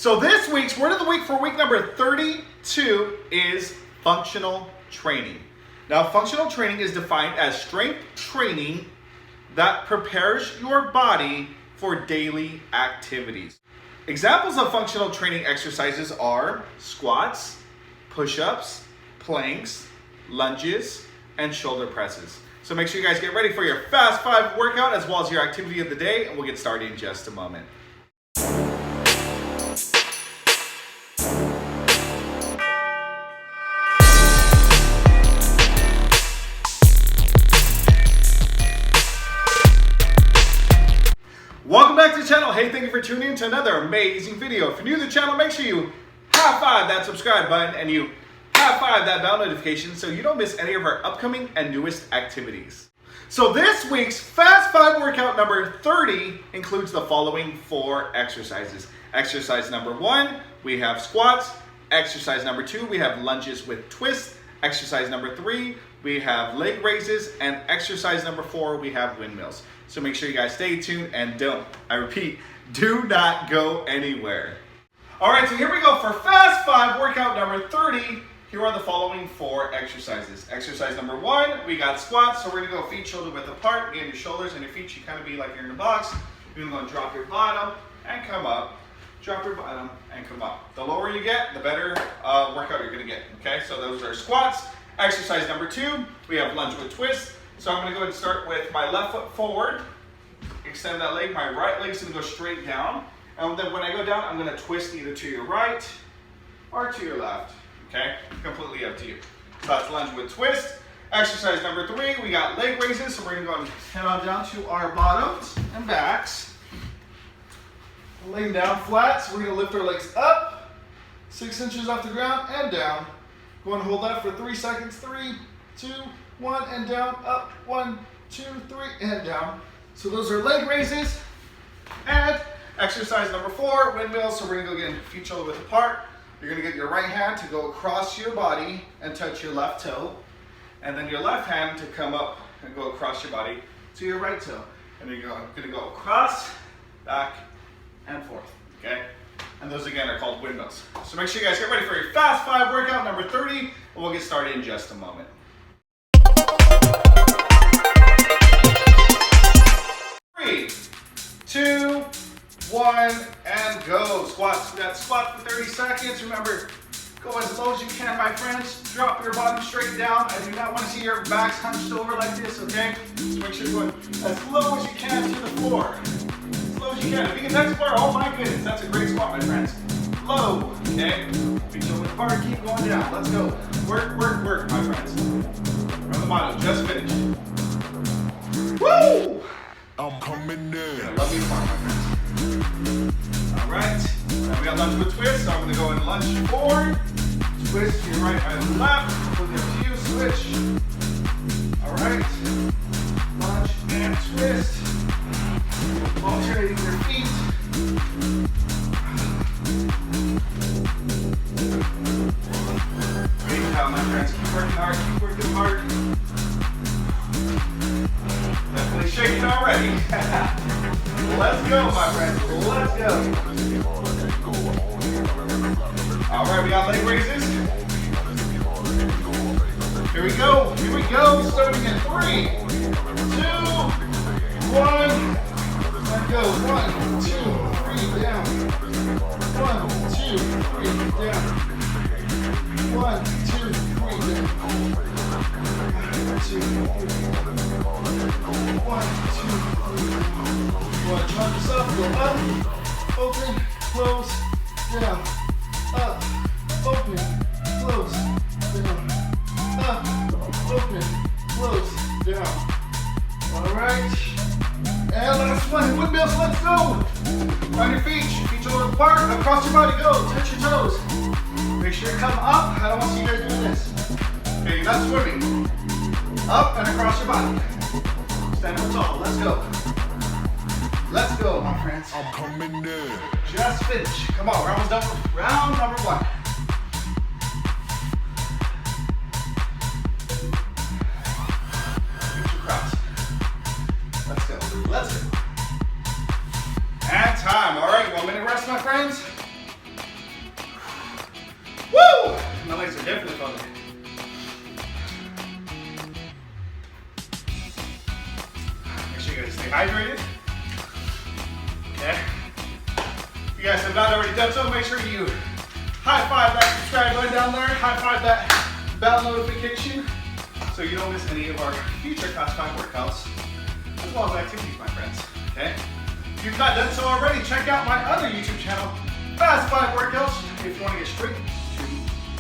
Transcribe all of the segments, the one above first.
So this week's word of the week for week number 32 is functional training. Now, functional training is defined as strength training that prepares your body for daily activities. Examples of functional training exercises are squats, push-ups, planks, lunges, and shoulder presses. So make sure you guys get ready for your Fast 5 workout as well as your activity of the day, and we'll get started in just a moment. Welcome back to the channel. Hey, thank you for tuning in to another amazing video. If you're new to the channel, make sure you high five that subscribe button and you high five that bell notification so you don't miss any of our upcoming and newest activities. So this week's Fast 5 workout number 30 includes the following 4 exercises. Exercise number 1, we have squats. Exercise number 2, we have lunges with twists. Exercise number 3, we have leg raises. And exercise number 4, we have windmills. So make sure you guys stay tuned and I repeat, do not go anywhere. All right, so here we go for Fast 5 workout number 30. Here are the following 4 exercises. Exercise number 1, we got squats. So we're gonna go feet shoulder width apart. Again, your shoulders and your feet should kind of be like you're in a box. You're gonna drop your bottom and come up. Drop your bottom and come up. The lower you get, the better workout you're gonna get, okay? So those are squats. Exercise number 2, we have lunge with twist. So I'm gonna go ahead and start with my left foot forward. Extend that leg, my right leg's gonna go straight down. And then when I go down, I'm gonna twist either to your right or to your left, okay? Completely up to you. So that's lunge with twist. Exercise number 3, we got leg raises. So we're gonna go and head on down to our bottoms and backs. Laying down flat, so we're gonna lift our legs up, 6 inches off the ground and down. Go and hold that for 3 seconds. 3, 2, 1, and down, up, 1, 2, 3, and down. So those are leg raises. And exercise number 4, windmills. So we're gonna go get feet shoulder width apart. You're gonna get your right hand to go across your body and touch your left toe. And then your left hand to come up and go across your body to your right toe. And then you're gonna go across, back, and forth, okay? And those again are called windmills. So make sure you guys get ready for your Fast 5 workout number 30, and we'll get started in just a moment. 3, 2, 1, and go. Squats. We got squat for 30 seconds. Remember, go as low as you can, my friends. Drop your bottom straight down. I do not want to see your backs hunched over like this, okay? So make sure you're going as low as you can to the floor. As low as you can. If you can touch the floor, oh my goodness, that's a great squat, my friends. Low, okay? Feet shoulder width apart, keep going down. Let's go. Work, work, work, my friends. From the motto, just finished. Woo! I'm coming in. Love you far, my friends. All right. Now we got lunge with twist. So I'm going to go and lunge forward. Twist to your right and left. We'll get to you. Switch. All right. Lunge and twist. Alternating your feet. Great job, my friends. Keep working hard. Keep working hard. Definitely shaking already. Let's go, my friends. Let's go. All right, we got leg raises. Here we go. Here we go. Starting in 3, 2, 1. And go. 1, 2, 3, down. 1, 2, 3, down. 1, 2, 3, down. 2, 3. 1, 2, 3. Well, chop yourself, go up, open, close, down, up, open, close, down, up, open, close, down. All right, and last one, windmills, let's go. On your feet shoulder apart, across your body, go, touch your toes. Make sure you come up, I don't want to see you guys doing this. Okay, you're not swimming. Up and across your body. Stand up tall, let's go. Let's go, my friends. I'm coming in. Just finish. Come on, we're almost done with round number 1. Reach across. Let's go. Let's go. And time. All right, 1 minute rest, my friends. definitely fun. Make sure you guys stay hydrated. Okay. If you guys have not already done so, make sure you high five that subscribe button down there. High five that bell notification so you don't miss any of our future Class 5 workouts as well as activities, my friends. Okay. If you've not done so already, check out my other YouTube channel, Fast 5 Workouts, if you want to get straight to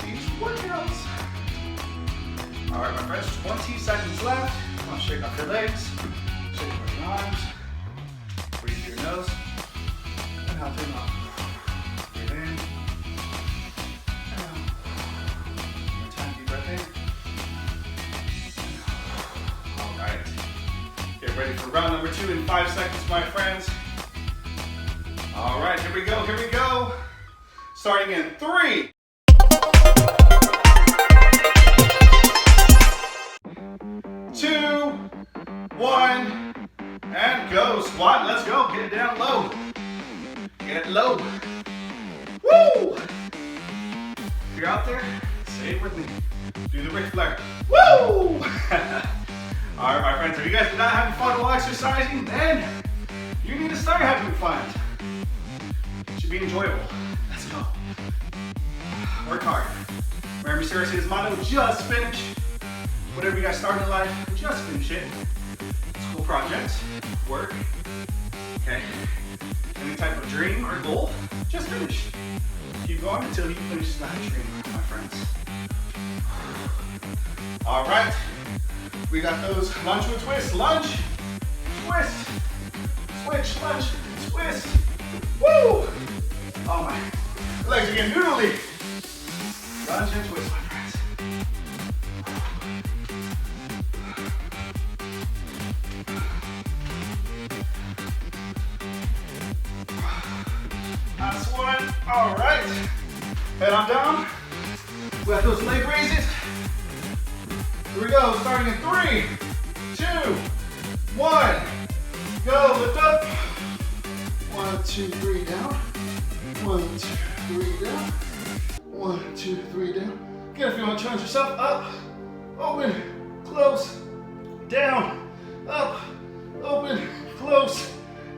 these workouts. All right, my friends, 20 seconds left. Come on, shake off your legs, shake off your arms, breathe through your nose, and out through your mouth. Breathe in, and out. One more time, deep breath in. And out. All right. Get ready for round number 2 in 5 seconds, my friends. All right, here we go, here we go. Starting in 3, 2, 1, and go. Squat, let's go. Get it down low. Get it low. Woo! If you're out there, say it with me. Do the Ric Flair. Woo! All right, my friends, if you guys are not having fun while exercising, then you need to start having fun. It should be enjoyable. Let's go. Work hard. Remember Garcia's motto, just finish. Whatever you guys start in life, just finish it. School projects, work, okay? Any type of dream or goal, just finish. Keep going until you finish that dream, my friends. All right. We got those lunge with twist, lunge, twist, switch, lunge, twist. Woo! Oh my legs are getting noodly. Lunge and twist, my friends. Last one. All right. Head on down. We got those leg raises. Here we go, starting in 3, 2, 1. Go, lift up. 1, 2, 3, down. 1, 2, 3, down. 1, 2, 3, down. Again, if you want to challenge yourself, up, open, close, down, up, open, close,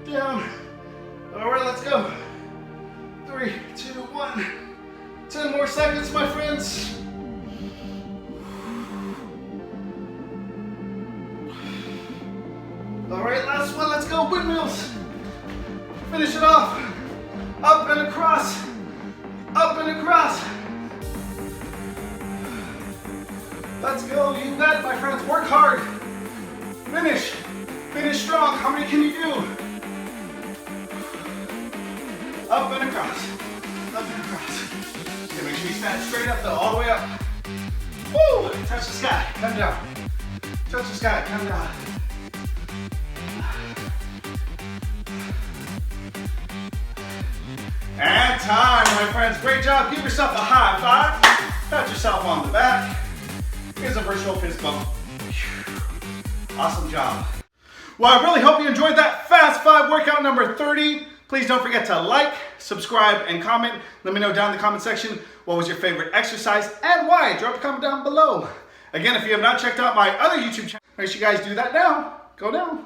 down. All right, let's go. 3, 2, 1. 10 more seconds, my friends. All right, last one, let's go, windmills. Finish it off. Up and across, up and across. Let's go, you got it, my friends, work hard. Finish, finish strong. How many can you do? Up and across, up and across. Okay, make sure you stand straight up though, all the way up. Woo, touch the sky, come down. Touch the sky, come down. And time, my friends. Great job. Give yourself a high five. Pat yourself on the back. Here's a virtual fist bump. Awesome job. Well, I really hope you enjoyed that Fast 5 workout number 30. Please don't forget to like, subscribe, and comment. Let me know down in the comment section what was your favorite exercise and why. Drop a comment down below. Again, if you have not checked out my other YouTube channel, make sure you guys do that now. Go down.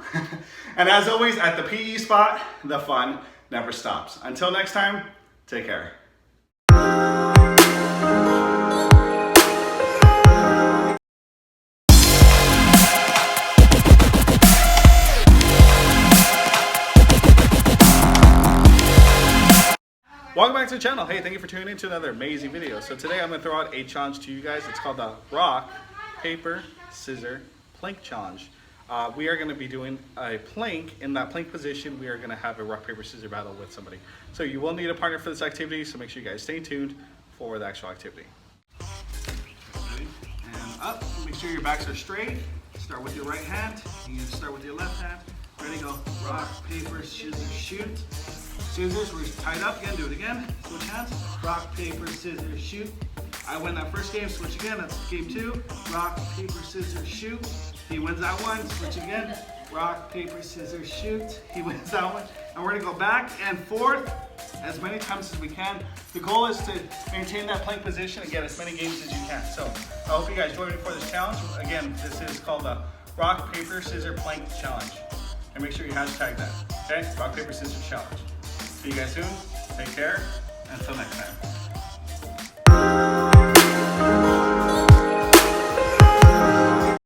And as always, at the PE spot, the fun never stops. Until next time, take care. Welcome back to the channel. Hey, thank you for tuning in to another amazing video. So today I'm going to throw out a challenge to you guys. It's called the rock, paper, scissor, plank challenge. We are going to be doing a plank. In that plank position, we are going to have a rock, paper, scissor battle with somebody. So you will need a partner for this activity, so make sure you guys stay tuned for the actual activity. Ready? And up. Make sure your backs are straight. Start with your right hand. You can start with your left hand. Ready, go. Rock, paper, scissors, shoot. Scissors, we're tied up. Again, do it again. Switch hands. Rock, paper, scissors, shoot. I win that first game, switch again. That's game 2. Rock, paper, scissors, shoot. He wins that one, switch again. Rock, paper, scissors, shoot. He wins that one. And we're gonna go back and forth as many times as we can. The goal is to maintain that plank position and get as many games as you can. So I hope you guys join me for this challenge. Again, this is called the Rock, Paper, Scissor Plank Challenge. And make sure you hashtag that, okay? Rock, Paper, Scissors Challenge. See you guys soon. Take care. Until next time.